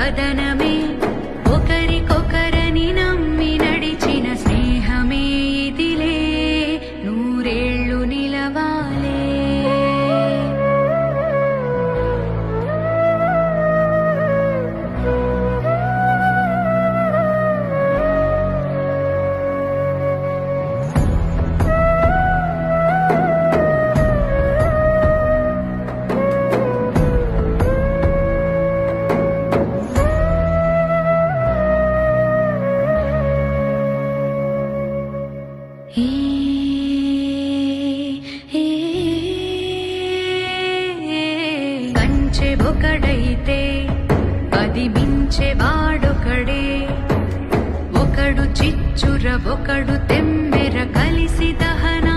కదనమే ఒకరికొకరని నమ్మి నడిచిన స్నేహమే ఇదిలే నూరేళ్లు నిలవాలే. కంచె ఒకడైతే పది మించె వాడొకడే, ఒకడు చిచ్చుర ఒకడు తెమ్మెర కలిసి దహనా